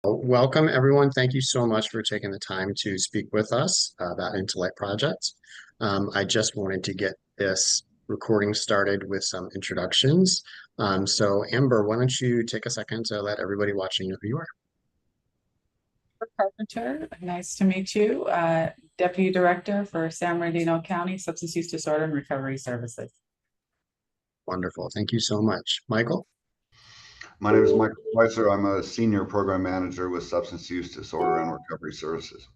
Welcome, everyone. Thank you so much for taking the time to speak with us about Intellect Project. I just wanted to get this recording started with some introductions. So, Amber, why don't you take a second to let everybody watching know who you are? Carpenter, nice to meet you. Deputy Director for San Bernardino County Substance Use Disorder and Recovery Services. Wonderful. Thank you so much. Michael? My name is Michael Schweitzer. I'm a senior program manager with Substance Use Disorder and Recovery Services.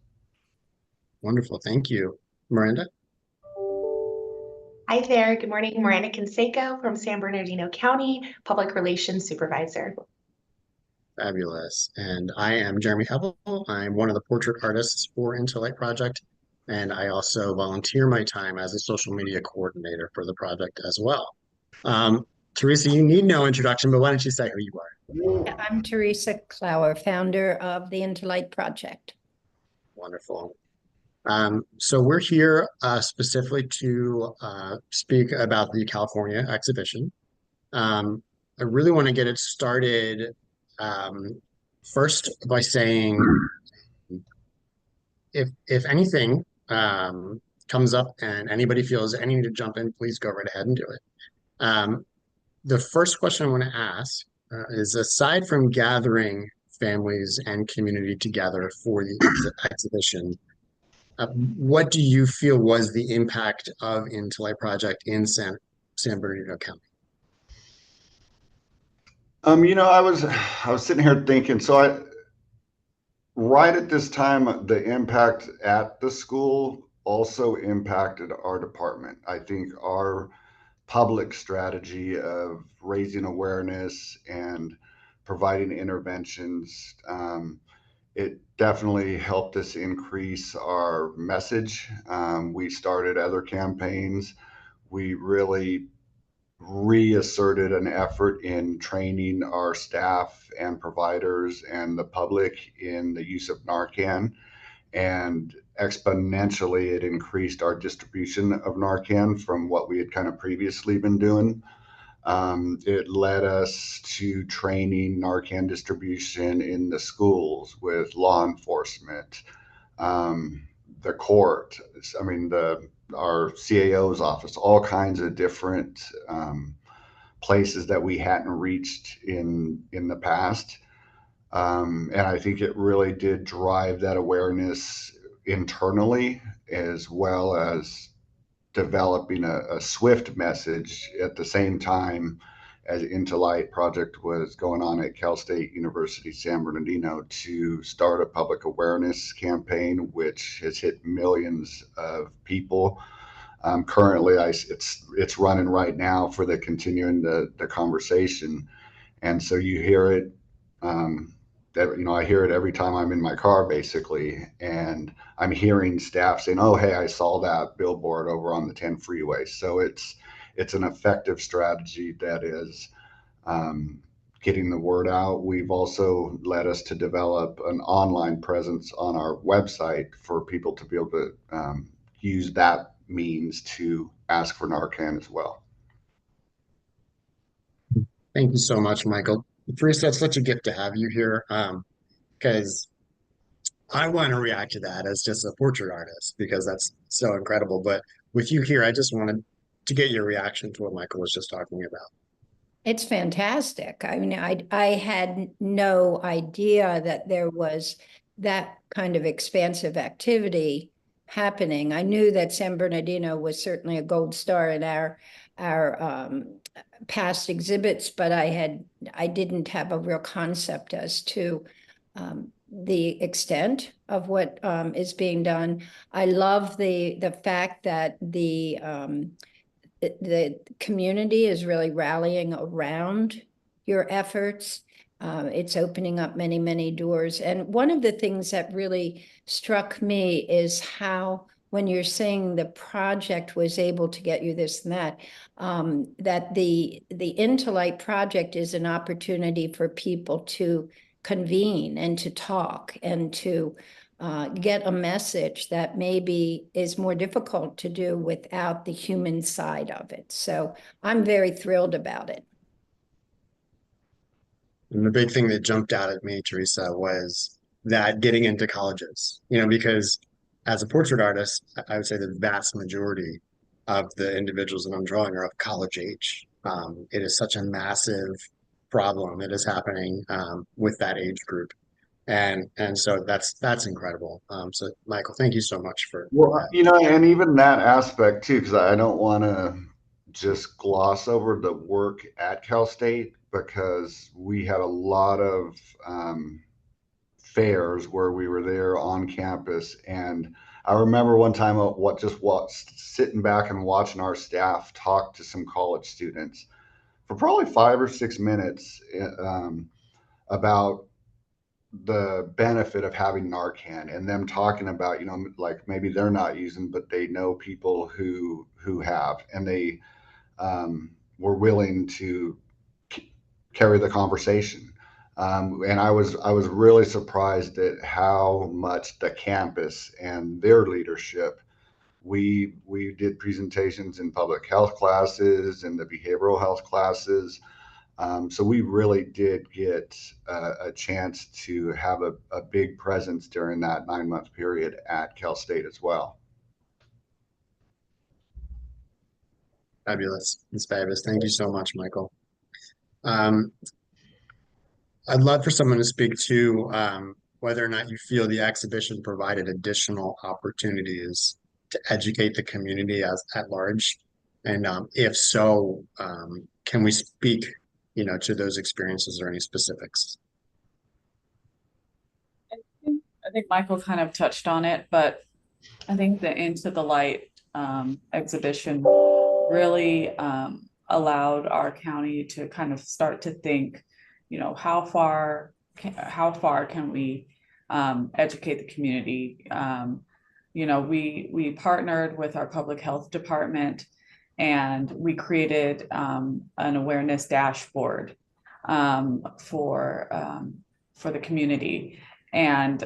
Wonderful. Thank you. Miranda? Hi there. Good morning. Miranda Canseco from San Bernardino County, Public Relations Supervisor. Fabulous. And I am Jeremy Hevel. I'm one of the portrait artists for Intellect Project, and I also volunteer my time as a social media coordinator for the project as well. Theresa, you need no introduction, but why don't you say who you are? I'm Theresa Clower, founder of the Interlight Project. Wonderful. So we're here specifically to speak about the California exhibition. I really want to get it started first by saying if anything comes up and anybody feels any need to jump in, please go right ahead and do it. The first question I want to ask is, aside from gathering families and community together for the exhibition, what do you feel was the impact of Intellect Project in San Bernardino County? I was sitting here thinking, right at this time, the impact at the school also impacted our department. I think our public strategy of raising awareness and providing interventions, it definitely helped us increase our message. We started other campaigns. We really reasserted an effort in training our staff and providers and the public in the use of Narcan, and exponentially it increased our distribution of Narcan from what we had kind of previously been doing. It led us to training Narcan distribution in the schools with law enforcement, the court, our CAO's office, all kinds of different places that we hadn't reached in the past. And I think it really did drive that awareness internally, as well as developing a swift message at the same time as Intellite Project was going on at Cal State University San Bernardino to start a public awareness campaign, which has hit millions of people. Currently, it's running right now for the continuing the conversation, and so you hear it. I hear it every time I'm in my car, basically, and I'm hearing staff saying, "Oh, hey, I saw that billboard over on the 10 freeway." So it's an effective strategy that is getting the word out. We've also led us to develop an online presence on our website for people to be able to use that means to ask for Narcan as well. Thank you so much, Michael. Theresa, it's such a gift to have you here, because I want to react to that as just a portrait artist, because that's so incredible. But with you here, I just wanted to get your reaction to what Michael was just talking about. It's fantastic. I mean, I had no idea that there was that kind of expansive activity happening. I knew that San Bernardino was certainly a gold star in our past exhibits, but I didn't have a real concept as to the extent of what is being done. I love the fact that the community is really rallying around your efforts. It's opening up many, many doors. And one of the things that really struck me is how, when you're saying the project was able to get you this and that, that the Intellite Project is an opportunity for people to convene and to talk and to get a message that maybe is more difficult to do without the human side of it. So I'm very thrilled about it. And the big thing that jumped out at me, Teresa, was that getting into colleges, because as a portrait artist, I would say the vast majority of the individuals that I'm drawing are of college age. It is such a massive problem that is happening with that age group. And so that's incredible. So Michael, thank you so much for Well, that. and even that aspect too, because I don't want to just gloss over the work at Cal State, because we had a lot of fairs where we were there on campus. And I remember one time sitting back and watching our staff talk to some college students for probably 5 or 6 minutes about the benefit of having Narcan, and them talking about, like maybe they're not using, but they know people who have, and they were willing to carry the conversation. And I was really surprised at how much the campus and their leadership. We did presentations in public health classes and the behavioral health classes. So we really did get a chance to have a big presence during that 9 month period at Cal State as well. Fabulous. It's fabulous. Thank you so much, Michael. Um, I'd love for someone to speak to whether or not you feel the exhibition provided additional opportunities to educate the community at large. And if so, can we speak, to those experiences or any specifics? I think Michael kind of touched on it, but I think the Into the Light exhibition really allowed our county to kind of start to think, how far can we educate the community? We partnered with our public health department, and we created an awareness dashboard for the community. And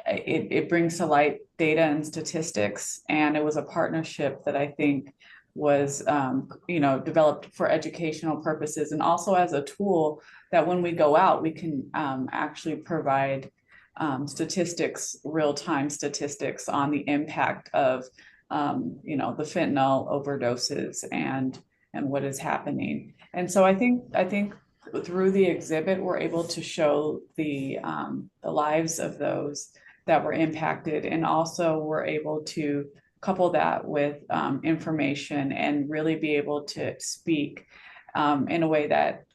it brings to light data and statistics. And it was a partnership that I think was, developed for educational purposes, and also as a tool that when we go out, we can actually provide statistics, real-time statistics on the impact of, the fentanyl overdoses and what is happening. And so I think through the exhibit, we're able to show the lives of those that were impacted, and also we're able to couple that with information and really be able to speak in a way that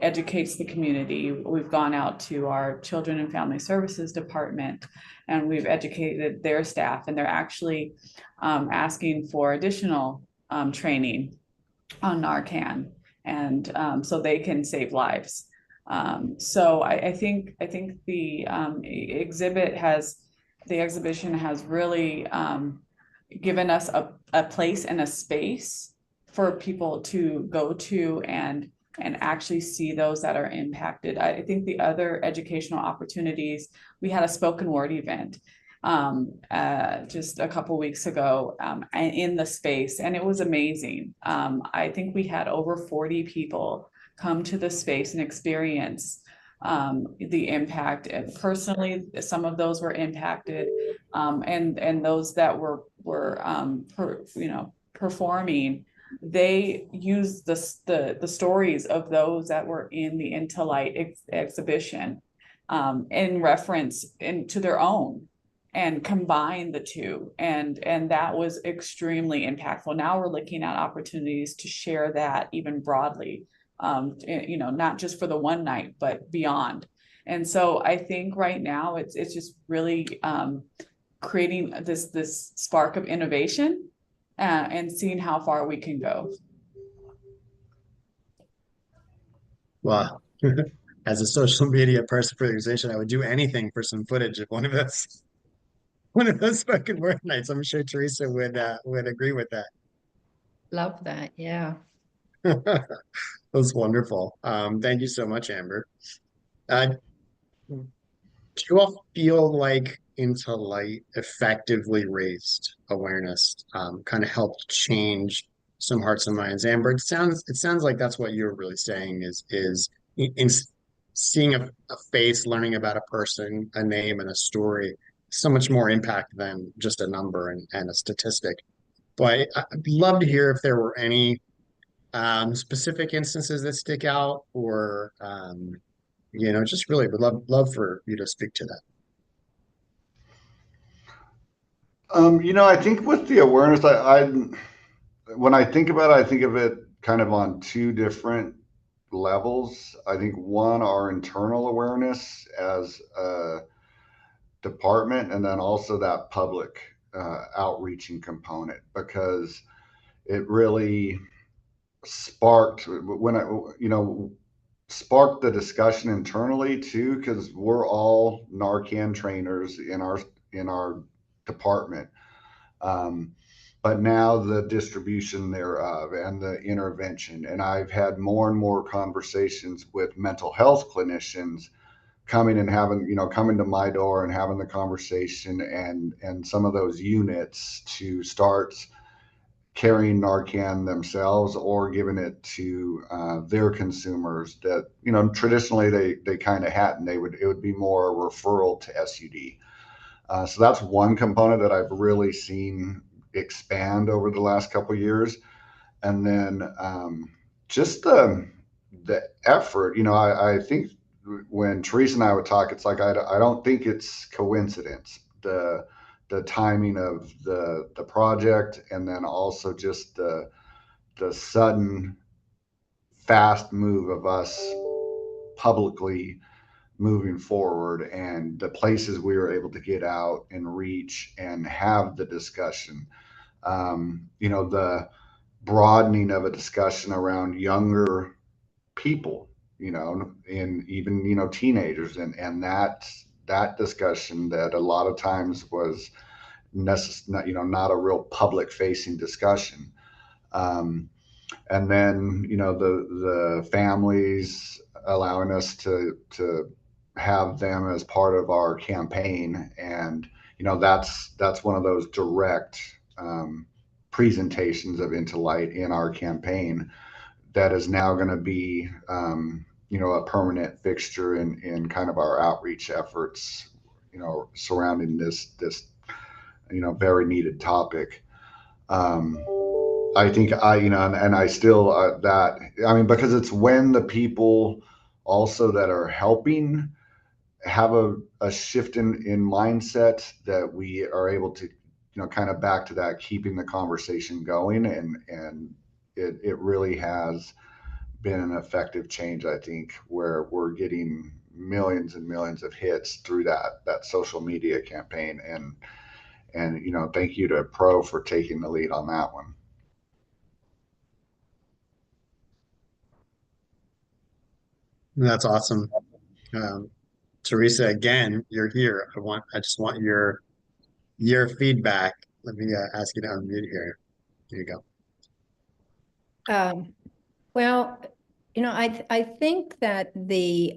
educates the community. We've gone out to our Children and Family Services department, and we've educated their staff, and they're actually asking for additional training on Narcan, and so they can save lives. So I think the exhibition has really given us a place and a space for people to go to and actually see those that are impacted. I think the other educational opportunities, we had a spoken word event just a couple weeks ago in the space, and it was amazing. I think we had over 40 people come to the space and experience the impact. And personally, some of those were impacted, and those that were performing, they used the stories of those that were in the Into Light exhibition in reference to their own, and combine the two, and that was extremely impactful. Now we're looking at opportunities to share that even broadly, not just for the one night, but beyond. And so I think right now it's just really creating this spark of innovation and seeing how far we can go. Well, as a social media person for the organization, I would do anything for some footage of one of those spoken word nights. I'm sure Theresa would agree with that. Love that. Yeah. That was wonderful. Thank you so much, Amber. Do you all feel like Into Light effectively raised awareness, kind of helped change some hearts and minds. Amber, it sounds like that's what you're really saying is in seeing a face, learning about a person, a name, and a story, so much more impact than just a number and a statistic. But I'd love to hear if there were any specific instances that stick out, or just really would love for you to speak to that. I think with the awareness, I when I think about it, I think of it kind of on two different levels. I think one, our internal awareness as a department, and then also that public outreaching component, because it really sparked when sparked the discussion internally too, because we're all Narcan trainers in our department. But now the distribution thereof and the intervention. And I've had more and more conversations with mental health clinicians coming and coming to my door and having the conversation, and some of those units to start carrying Narcan themselves or giving it to their consumers that, traditionally they kind of hadn't. It would be more a referral to SUD. So that's one component that I've really seen expand over the last couple of years. And then just the effort, I think when Theresa and I would talk, it's like I don't think it's coincidence, the timing of the project, and then also just the sudden fast move of us publicly moving forward, and the places we were able to get out and reach and have the discussion. The broadening of a discussion around younger people, and even, teenagers, and that discussion that a lot of times was not a real public facing discussion. And then, the families allowing us to have them as part of our campaign. And, that's one of those direct presentations of Into Light in our campaign that is now going to be, a permanent fixture in kind of our outreach efforts, surrounding this, very needed topic. I think and I still, because it's when the people also that are helping have a shift in mindset that we are able to, kind of back to that, keeping the conversation going. And it really has been an effective change, I think, where we're getting millions and millions of hits through that social media campaign. And thank you to Pro for taking the lead on that one. That's awesome. Theresa, again, you're here. I just want your feedback. Let me ask you to unmute here. Here you go. Well, I think that the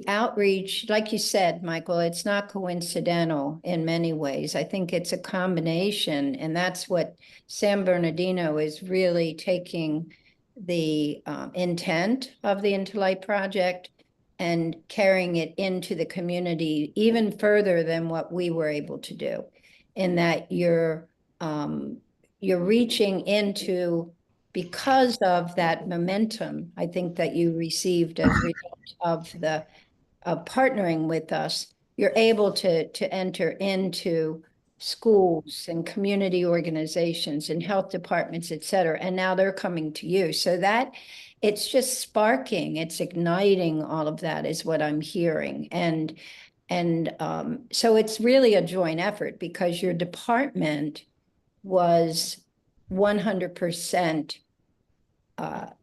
outreach, like you said, Michael, it's not coincidental in many ways. I think it's a combination, and that's what San Bernardino is really taking the intent of the Into Light project and carrying it into the community even further than what we were able to do, in that you're reaching into, because of that momentum, I think, that you received as a result of the partnering with us, you're able to enter into schools and community organizations and health departments, et cetera. And now they're coming to you. So that it's just sparking, it's igniting all of that is what I'm hearing. And so it's really a joint effort, because your department was 100%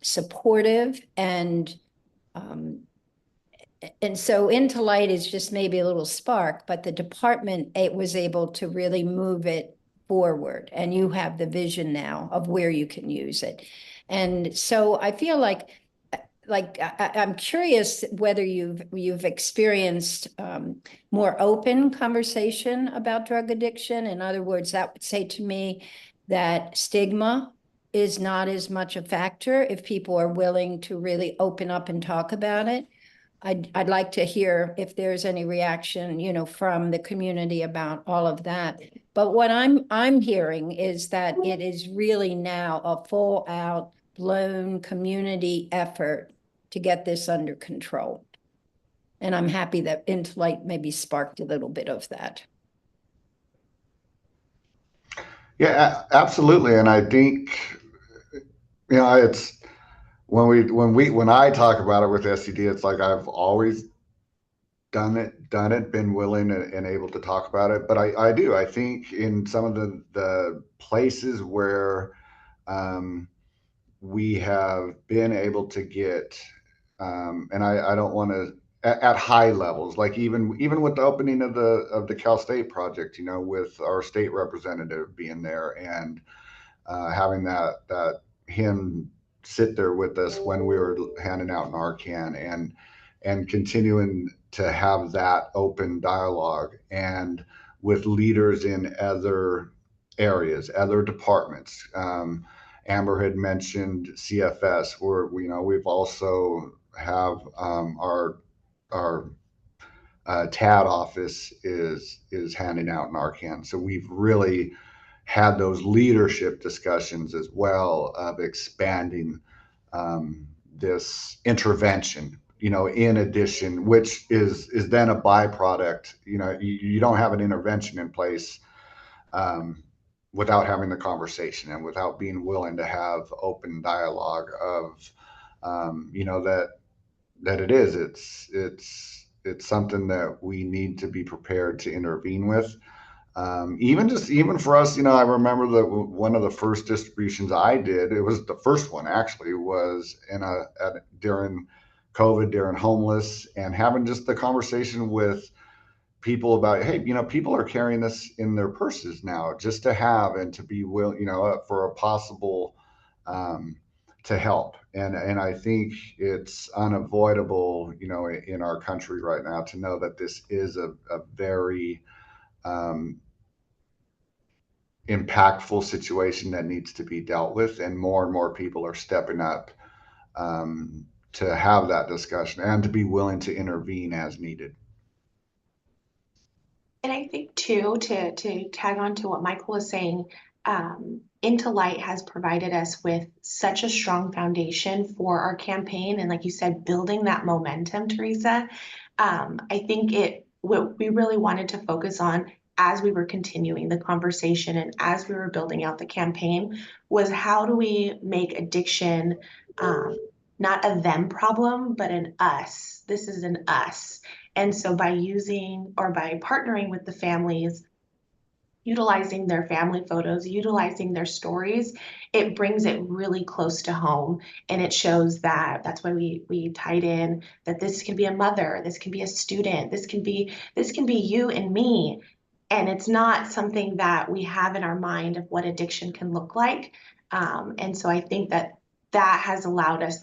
supportive, and so Into Light is just maybe a little spark, but the department, it was able to really move it forward, and you have the vision now of where you can use it. And so I feel like I'm curious whether you've experienced more open conversation about drug addiction. In other words, that would say to me that stigma is not as much a factor if people are willing to really open up and talk about it. I'd like to hear if there's any reaction, you know, from the community about all of that. But what I'm hearing is that it is really now a full out blown community effort to get this under control. And I'm happy that Intlight maybe sparked a little bit of that. Yeah, absolutely. And I think, you know, it's when I talk about it with SCD, it's like I've always done it, been willing and able to talk about it. But I think in some of the places where we have been able to get, and I don't want to at high levels, like even with the opening of the Cal State project, you know, with our state representative being there and having that him sit there with us when we were handing out Narcan and continuing to have that open dialogue and with leaders in other areas, other departments. Amber had mentioned CFS, where we've also have our TAD office is handing out Narcan. So we've really had those leadership discussions as well of expanding this intervention, in addition, which is then a byproduct. You don't have an intervention in place without having the conversation and without being willing to have open dialogue of, that it's something that we need to be prepared to intervene with. Even for us, I remember that one of the first distributions I did, it was the first one actually, was during COVID, during homeless, and having just the conversation with people about, hey, people are carrying this in their purses now just to have and to be willing, for a possible to help. And I think it's unavoidable, in our country right now to know that this is a very impactful situation that needs to be dealt with, and more people are stepping up to have that discussion and to be willing to intervene as needed. And I think too, to tag on to what Michael was saying, Into Light has provided us with such a strong foundation for our campaign. And like you said, building that momentum, Theresa. I think what we really wanted to focus on as we were continuing the conversation and as we were building out the campaign was, how do we make addiction not a them problem, but an us? This is an us. And so by partnering with the families, utilizing their family photos, utilizing their stories, it brings it really close to home. And it shows that's why we tied in that this can be a mother, this can be a student, this can be you and me. And it's not something that we have in our mind of what addiction can look like. And so I think that has allowed us,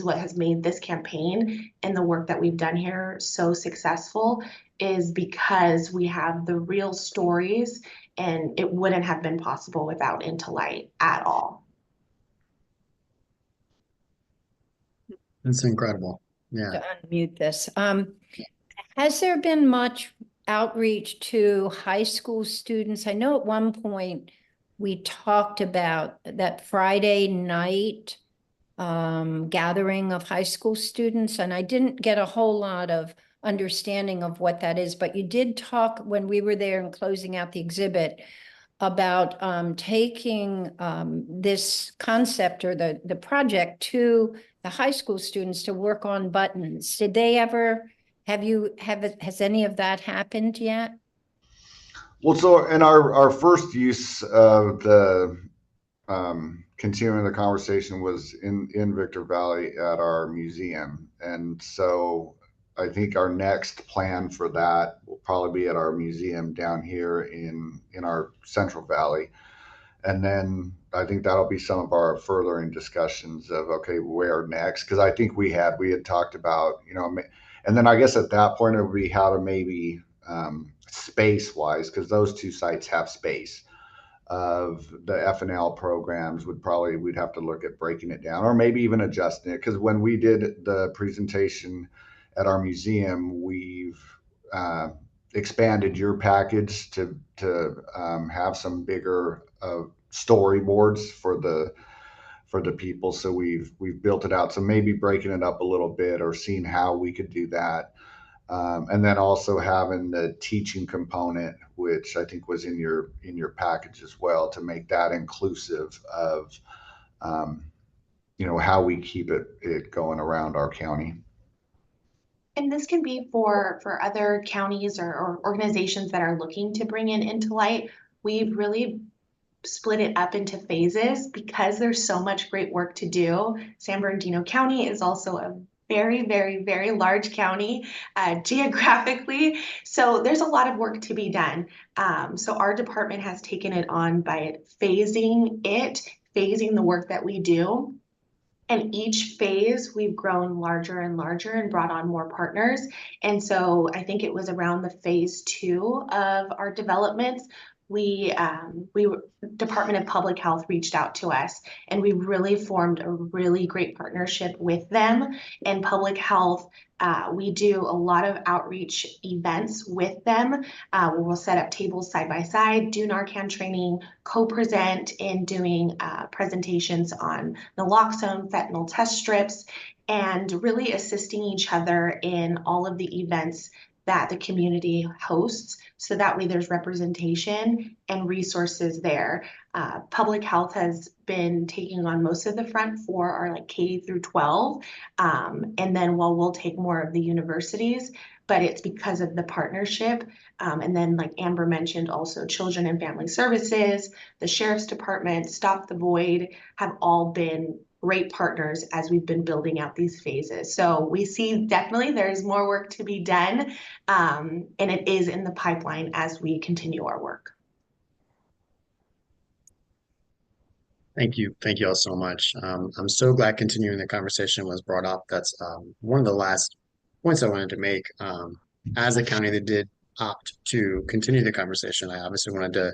what has made this campaign and the work that we've done here so successful, is because we have the real stories, and it wouldn't have been possible without Into Light at all. It's incredible. Yeah. To unmute this. Has there been much outreach to high school students? I know at one point we talked about that Friday night gathering of high school students, and I didn't get a whole lot of understanding of what that is, but you did talk when we were there and closing out the exhibit about taking this concept or the project to the high school students to work on buttons. Did they ever has any of that happened yet? Well, so in our first use of the continuing the conversation was in Victor Valley at our museum. And so I think our next plan for that will probably be at our museum down here in our Central Valley. And then I think that'll be some of our furthering discussions of, okay, where next? Because I think we had talked about, and then I guess at that point it would be how to maybe space wise, because those two sites have space. of the F&L programs we'd have to look at breaking it down, or maybe even adjusting it. Because when we did the presentation at our museum, we've expanded your package to have some bigger storyboards for the people. So we've built it out. So maybe breaking it up a little bit or seeing how we could do that. And then also having the teaching component, which I think was in your package as well, to make that inclusive of how we keep it going around our county. And this can be for other counties or organizations that are looking to bring in Into Light. We've really split it up into phases because there's so much great work to do. San Bernardino County is also a very, very, very large county geographically. So there's a lot of work to be done. So our department has taken it on by phasing the work that we do. And each phase, we've grown larger and larger and brought on more partners. And so I think it was around the phase 2 of our developments, we Department of Public Health reached out to us, and we really formed a really great partnership with them. And public health, we do a lot of outreach events with them, where we'll set up tables side by side, do Narcan training, co-present in doing presentations on naloxone, fentanyl test strips, and really assisting each other in all of the events that the community hosts, so that way there's representation and resources there. Public health has been taking on most of the front for our K through 12, and then we'll take more of the universities, but it's because of the partnership. And then, like Amber mentioned, also Children and Family Services, the Sheriff's Department, Stop the Void have all been great partners as we've been building out these phases. So we see definitely there's more work to be done, and it is in the pipeline as we continue our work. Thank you. Thank you all so much. I'm so glad continuing the conversation was brought up. That's one of the last points I wanted to make. As a county that did opt to continue the conversation, I obviously wanted to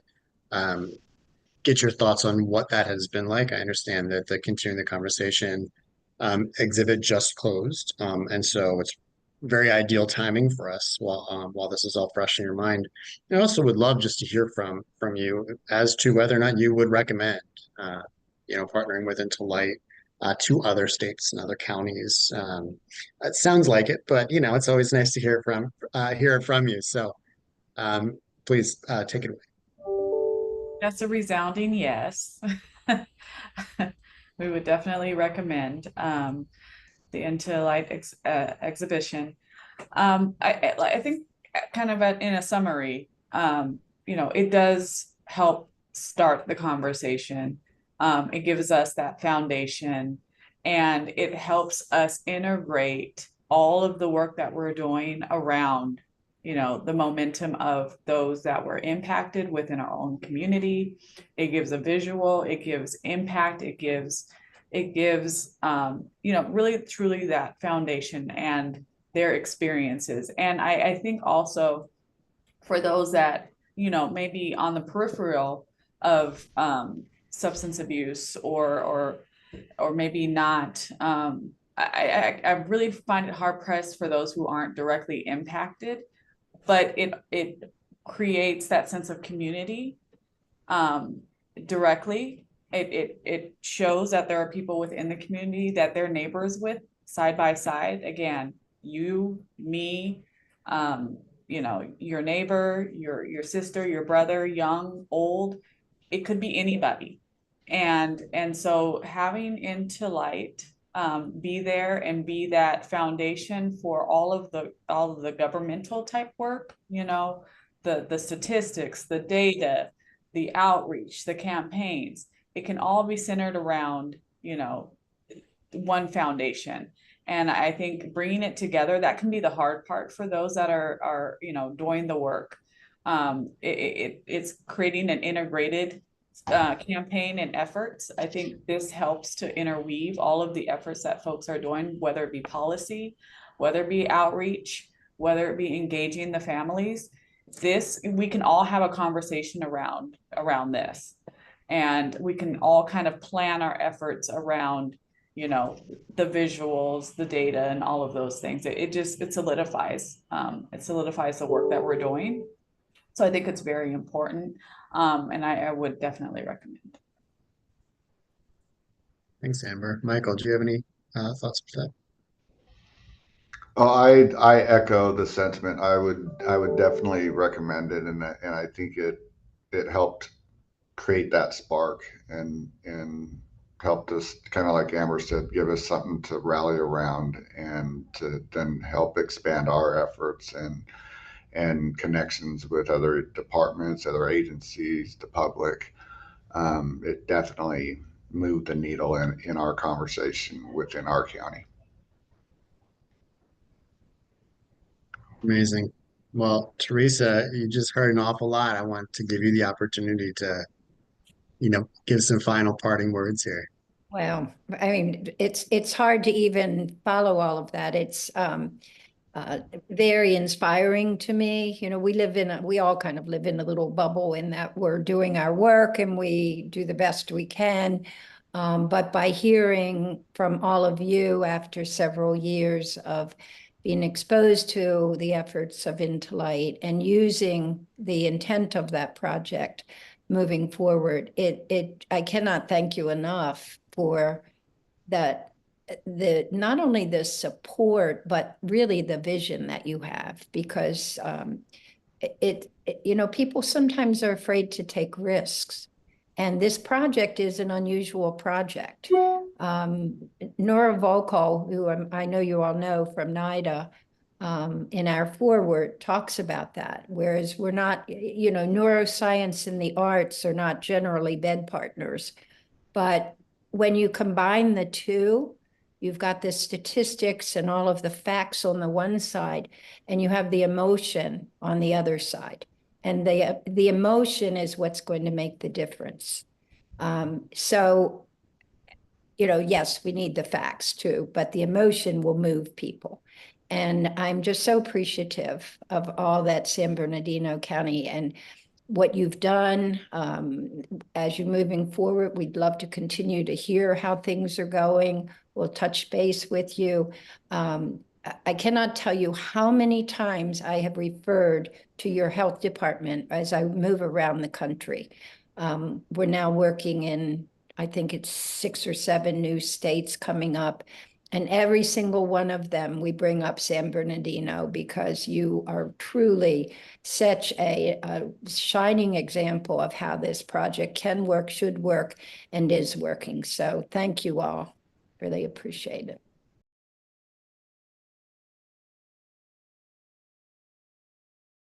get your thoughts on what that has been like. I understand that the continuing the conversation exhibit just closed, and so it's very ideal timing for us while this is all fresh in your mind. I also would love just to hear from you as to whether or not you would recommend partnering with Into Light to other states and other counties. It sounds like it, but it's always nice to hear it from you. So please take it away. That's a resounding yes. We would definitely recommend the Into Light exhibition. I think kind of in a summary, it does help start the conversation. It gives us that foundation, and it helps us integrate all of the work that we're doing around the momentum of those that were impacted within our own community. It gives a visual, it gives impact, it gives really truly that foundation and their experiences. And I think also for those that maybe on the peripheral of substance abuse or maybe not, I really find it hard pressed for those who aren't directly impacted, but it creates that sense of community directly. It shows that there are people within the community that they're neighbors with side by side. Again, you, me, your neighbor, your sister, your brother, young, old, it could be anybody. And so having Into Light be there and be that foundation for all of the governmental type work, the statistics, the data, the outreach, the campaigns, it can all be centered around one foundation. And I think bringing it together, that can be the hard part for those that are doing the work. It's creating an integrated campaign and efforts. I think this helps to interweave all of the efforts that folks are doing, whether it be policy, whether it be outreach, whether it be engaging the families. we can all have a conversation around this. And we can all kind of plan our efforts around, you know, the visuals, the data, and all of those things. It solidifies the work that we're doing. So I think it's very important. And I would definitely recommend. Thanks, Amber. Michael, do you have any thoughts with that? Oh, I echo the sentiment. I would definitely recommend it, and I think it helped create that spark and helped us, kind of like Amber said, give us something to rally around and to then help expand our efforts and connections with other departments, other agencies, the public. It definitely moved the needle in our conversation within our county. Amazing. Well, Theresa, you just heard an awful lot. I want to give you the opportunity to, give some final parting words here. Well, I mean, it's hard to even follow all of that. It's very inspiring to me. You know, we all kind of live in a little bubble in that we're doing our work and we do the best we can. But by hearing from all of you after several years of being exposed to the efforts of Intolight and using the intent of that project moving forward, I cannot thank you enough for that, not only the support, but really the vision that you have, because people sometimes are afraid to take risks. And this project is an unusual project. Nora Volkol, who I know you all know from NIDA, in our foreword talks about that. Whereas we're not, neuroscience and the arts are not generally bed partners. But when you combine the two, you've got the statistics and all of the facts on the one side, and you have the emotion on the other side. And the emotion is what's going to make the difference. So, yes, we need the facts too, but the emotion will move people. And I'm just so appreciative of all that San Bernardino County and what you've done. As you're moving forward, we'd love to continue to hear how things are going. We'll touch base with you. I cannot tell you how many times I have referred to your health department as I move around the country. We're now working in, I think it's 6 or 7 new states coming up. And every single one of them, we bring up San Bernardino because you are truly such a shining example of how this project can work, should work, and is working. So thank you all. Really appreciate it.